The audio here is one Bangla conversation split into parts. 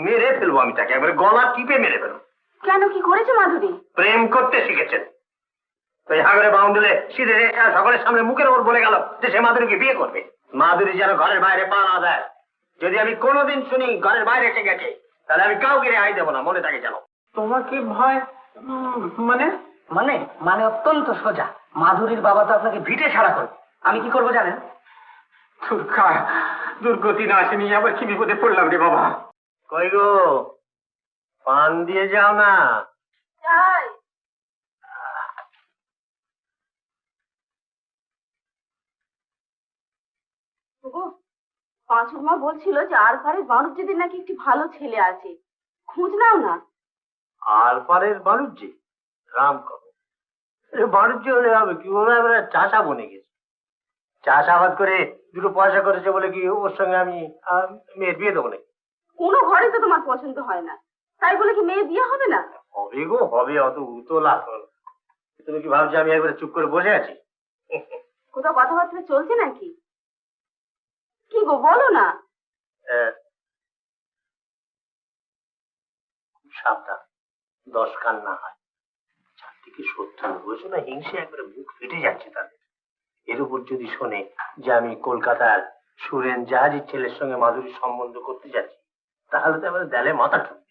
মেরে ফেলবো আমি তাকে, একবারে গলা টিপে মেরে ফেলবো। কেন, কি করেছে মাধুরী? প্রেম করতে শিখেছেন। ওই হাগরে বাউন্ডুলে সিধে সকলের সামনে মুখের ওপর বলে গেল যে সে মাধুরীকে বিয়ে করবে। মাধুরী যেন ঘরের বাইরে পা না দেয়। যদি আমি কোনোদিন শুনি ঘরের বাইরে এসে গেছে, তাহলে আমি কাউকে রেহাই দেবো না, মনে থাকে জানো। তোমাকে ভয় মানে? মানে মানে অত্যন্ত সোজা। মাধুরীর বাবা তো আপনাকে ভিটে ছাড়া করবে। আমি কি করবো জানেন? দুর্গা, দুর্গতি না আসেনি, আবার কি বিপদে পড়লাম রে বাবা। কই গো, পান দিয়ে যাও না। যাই। পাঁচুর মা বলছিল যে আর পারে বাণুজ্যদের নাকি একটি ভালো ছেলে আছে, খোঁজ নাও না। আর পারের বাণিজ্য রাম কর বাণিজ্য হলে হবে কি, ওরা এবার চাষা বনে গেছে। চাষাবাদ করে দুটো পয়সা করেছে বলে কি ওর সঙ্গে আমি মেয়ের বিয়ে দেবো নাকি? কোনো ঘরে তো তোমার পছন্দ হয় না, তাই বলে কি মেয়ে বিয়ে হবে না? হবে গো হবে, অত উতলা। তুমি কি ভাবছো আমি একবারে চুপ করে বসে আছি? কোথাও কথাবার্তা চলছে নাকি? কি গো বলো না। সাবধান, 10 কান না হয়। চারদিকে শত্রু, বুঝছো না, হিংসে একবারে মুখ ফেটে যাচ্ছে তাদের। এর উপর যদি শোনে যে আমি কলকাতার সুরেন জাহাজের ছেলের সঙ্গে মাধুরীর সম্বন্ধ করতে যাচ্ছি, তাহলে তো এবারে দেলে মাথা ঠুকবে।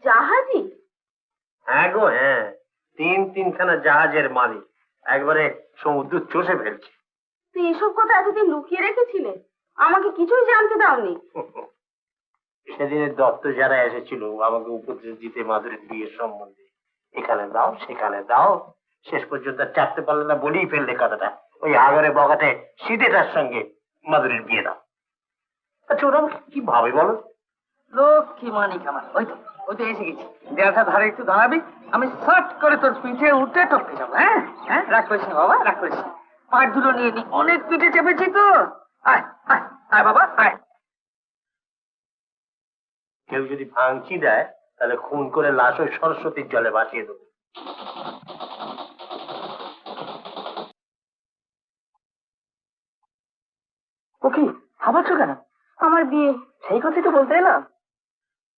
জাহাজি? হ্যাঁ গো হ্যাঁ, 3-3খানা জাহাজের মালিক, একবারে সমুদ্র চষে ফেলছে। তো এসব কথা এতদিন লুকিয়ে রেখেছিলে, আমাকে কিছুই জানতে দাওনি। সেদিনের দপ্তর যারা এসেছিল আমাকে উপদেশ দিতে মাধুরীর বিয়ের সম্বন্ধে, এখানে দাও সেখানে দাও, শেষ পর্যন্ত চাপতে পারলে না, বলেই ফেললে কথাটা, ওই আগরে বগাতে শীতেটার সঙ্গে মাধুরীর বিয়ে দাও। আচ্ছা ওরা কি ভাবে বলো? লক্ষ্মী মানিক আমার, ওই তো এসে গেছি। দেড়টা ধারে একটু দাঁড়াবি, আমি শর্ট করে তোর পিঠে উঠে টপকে যাবো। হ্যাঁ হ্যাঁ, রাগ করিস না বাবা, রাগ করিস না। পাঁচ দুটো নিয়ে নি, অনেক পিঠে চেপেছি তো। আয় আয় আয় বাবা আয়। কেউ যদি ভাঙচি দেয় তাহলে খুন করে লাশ ওই সরস্বতীর জলে ভাসিয়ে দেবো। ও কি ভাবাচ্ছ কেন? আমার বিয়ে। সেই কথাই তো বলতে এলাম।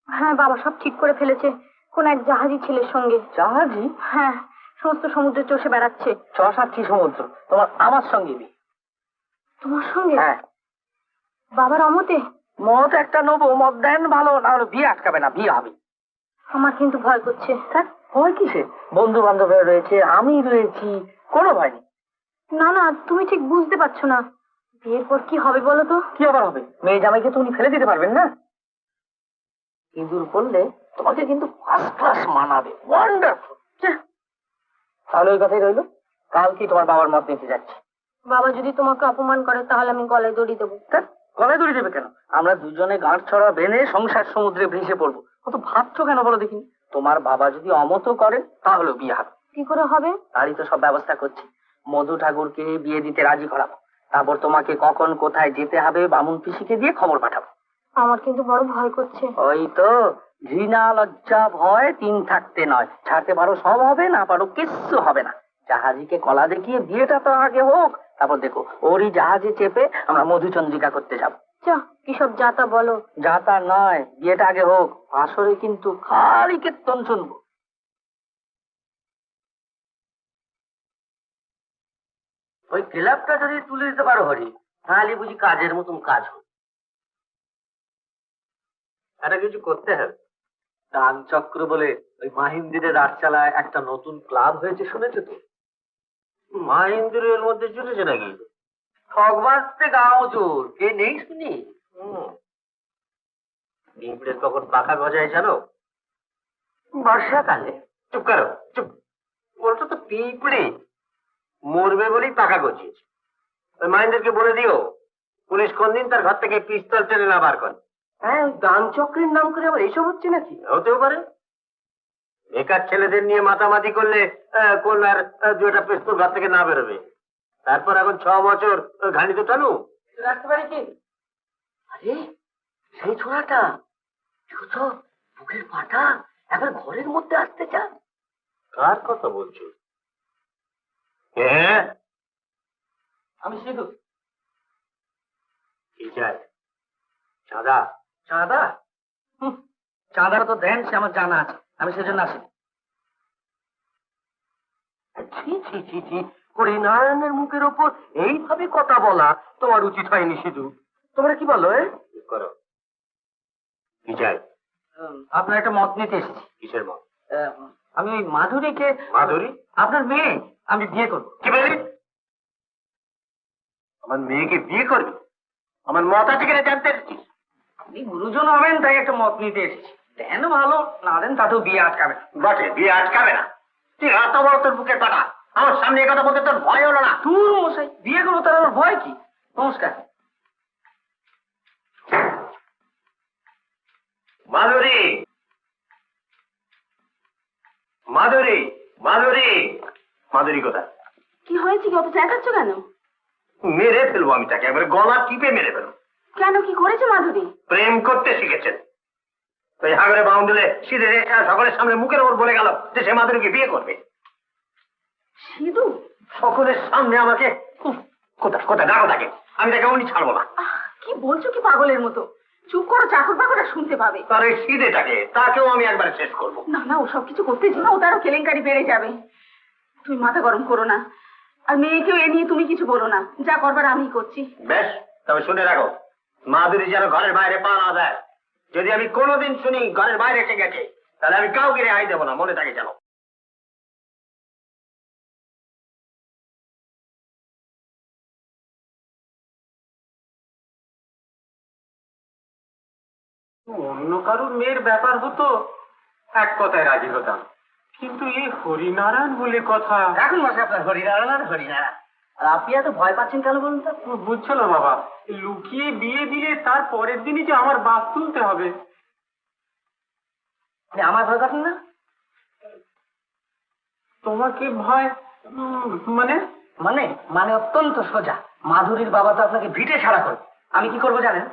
হ্যাঁ বাবা, সব ঠিক করে ফেলেছে, কোন এক জাহাজি ছেলের সঙ্গে। জাহাজি? হ্যাঁ, সমস্ত সমুদ্রে চষে বেড়াচ্ছে। 6-7টি সমুদ্র, তোমার আমার সঙ্গে বিয়ে। তোমার সঙ্গে? হ্যাঁ। বাবার অমতে? মত একটা নেবো, মত দেন ভালো, না হলে বিয়ে আটকাবে না, বিয়ে হবে। আমার কিন্তু ভয় করছে। ভয় কিসে? বন্ধু বান্ধবরা রয়েছে, আমি রয়েছি, কোনো ভয় নেই। না না, তুমি ঠিক বুঝতে পারছো না, বিয়ের পর কি হবে বলো তো? কি আবার হবে? মেয়ে জামাইকে তো উনি ফেলে দিতে পারবেন না। ইঁদুর করলে তোমাকে কিন্তু ফার্স্ট ক্লাস মানাবে, ওয়ান্ডারফুল। তাহলে ওই কথাই রইলো, কালকে তোমার বাবার মত নিতে যাচ্ছি। বাবা যদি তোমাকে অপমান করে তাহলে আমি গলায় দড়ি দেবো। গলায় দড়ি দেবে কেন? আমরা দুজনে গাঁট ছড়া বেঁধে সংসার সমুদ্রে ভেসে পড়বো। কত ভাবছো কেন বলো দেখিনি? তোমার বাবা যদি অমত করে তাহলে বিয়ে হবে। কি করে হবে? তারই তো সব ব্যবস্থা করছি। মধু ঠাকুরকে বিয়ে দিতে রাজি করাবো, তারপর তোমাকে কখন কোথায় যেতে হবে বামুন পিসিকে দিয়ে খবর পাঠাবো। আমার কিন্তু বড় ভয় করছে। ওই তো, ঘৃণা লজ্জা ভয় 3 থাকতে নয়, ছাড়তে পারো সব হবে, না পারো কিচ্ছু হবে না। জাহাজিকে কলা দেখিয়ে বিয়েটা তো আগে হোক, তারপর দেখো ওরই জাহাজে চেপে আমরা মধুচন্দ্রিকা করতে যাবো। কি সব যাতা বলো? যাতা নয়, বিয়েটা আগে হোক। আসরে কিন্তু খালি কীর্তন শুনবো। ওই ক্লাবটা যদি তুলে দিতে পারো হরি, তাহলে বুঝি কাজের মতন কাজ হবে। এটা কিছু করতে হবে। দান চক্র বলে ওই মাহিন্দিরের রাতচালায় একটা নতুন ক্লাব হয়েছে, শুনেছো তো? মাহিন্দ্রের মধ্যে জুটেছে নাকি? ঠকবাজতে গাও জোর, কে নেই শুনি? পিঁপড়ের কখন পাখা গজায় জানো? বর্ষাকালে। চুপ করো, চুপ। বলছো তো পিঁপড়ে মরবে বলেই পাখা গজিয়েছে। ওই মাহিন্দ্রকে বলে দিও পুলিশ কোন দিন তার ঘর থেকে পিস্তল টেনে না বার করে। হ্যাঁ, ওই দান চক্রের নাম করে আবার এইসব হচ্ছে নাকি? হতেও পারে। বেকার ছেলেদের নিয়ে মাতামাতি করলে কোন আর 2টা পিস্তল ঘর থেকে না বেরোবে। তারপর এখন 6 বছর ঘানি তো টানু। রাখতে পারি কি? আরে সেই ছোড়াটা, দেখো বুকের পাটা এবার ঘরের মধ্যে আসতে চান। কার কথা বলছো? হ্যাঁ, আমি সিধু। কি চাই? চাঁদা? চাঁদা? চাঁদা তো দেন সে আমার জানা আছে, আমি সেজন্য আসি। ছি ছি ছি ছি, হরিনারায়ণের মুখের ওপর এইভাবে কথা বলা তোমার উচিত হয়নি। সিধু, তোমরা কি বলো? করো কি চাই? আপনার একটা মত নিতে এসেছি। কিসের মত? আমি ওই মাধুরীকে, মাধুরী? আপনার মেয়ে, আমি বিয়ে করবো। কি বললি? আমার মেয়েকে বিয়ে করবি? আমার মত আছে কিনা জানতে এসেছিস? আপনি গুরুজন হবেন তাই একটা মত নিতে এসেছি। দেন ভালো, না দেন তাতেও বিয়ে আটকাবে না। বটে, বিয়ে আটকাবে না? তুই এত বড় তোর বুকের কথা, আমার সামনে এই কথা বলতে তোর ভয় হলো না? দূর মশাই, বিয়ে করবো তার আমার ভয় কি? নমস্কার। মাধুরী, মাধুরী, মাধুরী, মাধুরী কোথায়? কি হয়েছে, কি অত চেঁচাচ্ছ কেন? মেরে ফেলবো আমি তাকে, একবারে গলা টিপে মেরে ফেলবো। কেন, কি করেছে মাধুরী? প্রেম করতে শিখেছেন। ওই হাগরে বাউন্ডুলে সিধে সকলের সামনে মুখের ওপর বলে গেল যে সে মাধুরীকে বিয়ে করবে। সিধু? সকলের সামনে আমাকে কোথায় কোথায় ডাকো তাকে, আমি তাকে উনি ছাড়বো না। কি বলছো কি পাগলের মতো? চুপ করো, চাকর বাকরা শুনতে পাবে। তার এই সিধেটাকে, তাকেও আমি একবারে শেষ করবো। না না, ও সব কিছু করতে না, ও তারও কেলেঙ্কারি বেড়ে যাবে। তুমি মাথা গরম করো না, আর মেয়েকেও এ নিয়ে তুমি কিছু বলো না, যা করবার আমি করছি। বেশ, তবে শুনে রাখো, মাধুরী যেন ঘরের বাইরে পা না দেয়। যদি আমি কোনোদিন শুনি ঘরের বাইরে এসে গেছে, তাহলে আমি কাউকে রেহাই দেবো না, মনে থাকে যেন। অন্য কারোর মেয়ের ব্যাপার হতো এক কথায় রাজি হতাম, কিন্তু এই হরিনারায়ণ বলে কথা। এখন মশাই আপনার হরিনারায়ণ আর হরিনারায়ণ। আর আপনি এত ভয় পাচ্ছেন কেন বলুন তো? বুঝছো না বাবা, লুকিয়ে বিয়ে দিলে তার পরের দিনই যে আমার বাস তুলতে হবে। আপনি আমার ভয় পাচ্ছেন না? তোমাকে ভয় মানে? মানে মানে অত্যন্ত সোজা। মাধুরীর বাবা তো আপনাকে ভিটে ছাড়া করবে। আমি কি করবো জানেন?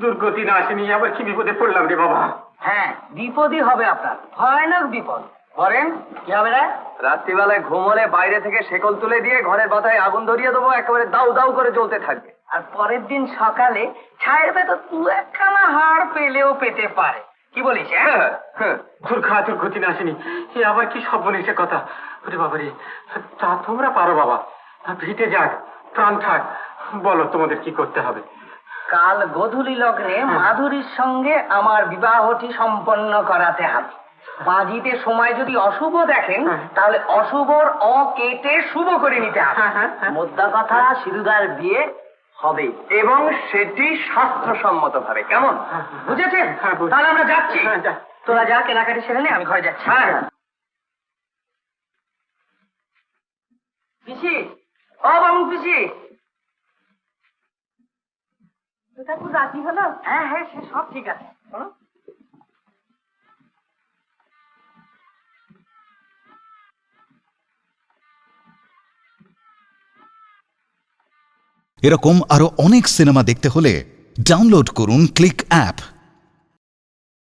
দুর্গতি না আসেনি, আবার কি বিপদে পড়লাম রে বাবা। হ্যাঁ, বিপদই হবে আপনার, ভয়ানক বিপদ। বলেন কি হবে রে? রাত্রিবেলায় ঘুম হলে বাইরে থেকে শেকল তুলে দিয়ে ঘরের মাথায় আগুন ধরিয়ে দেবো, একেবারে দাউ দাউ করে জ্বলতে থাকবে। আর পরের দিন সকালে ছায়ের ভেতর দু একখানা হাড় পেলেও পেতে পারে। কি বলিস? দুর্গতি না আসেনি, এ আবার কি সব বলিস কথা? ওরে বাবারে, তা তোমরা পারো বাবা, ভিটে যাক, প্রাণ থাক, বলো তোমাদের কি করতে হবে। কাল গোধূলি লগ্নে মাধুরীর সঙ্গে আমার বিবাহটি সম্পন্ন করাতে হবে। বাজিতে সময় যদি অশুভ দেখেন, তাহলে অশুভর অ কেটে শুভ করে নিতে হবে। মোদ্দা কথা, সিধুদার বিয়ে হবে, এবং সেটি শাস্ত্রসম্মত ভাবে। কেমন বুঝেছেন? তাহলে আমরা যাচ্ছি। তোরা যা, কেনাকাটি সেরে নে, আমি ঘরে যাচ্ছি। পিসি, ও বাবু পিসি। ঠাকুর রাজি হলো? হ্যাঁ হ্যাঁ, সে সব ঠিক আছে। এরকম আরো অনেক সিনেমা দেখতে হলে ডাউনলোড করুন ক্লিক অ্যাপ।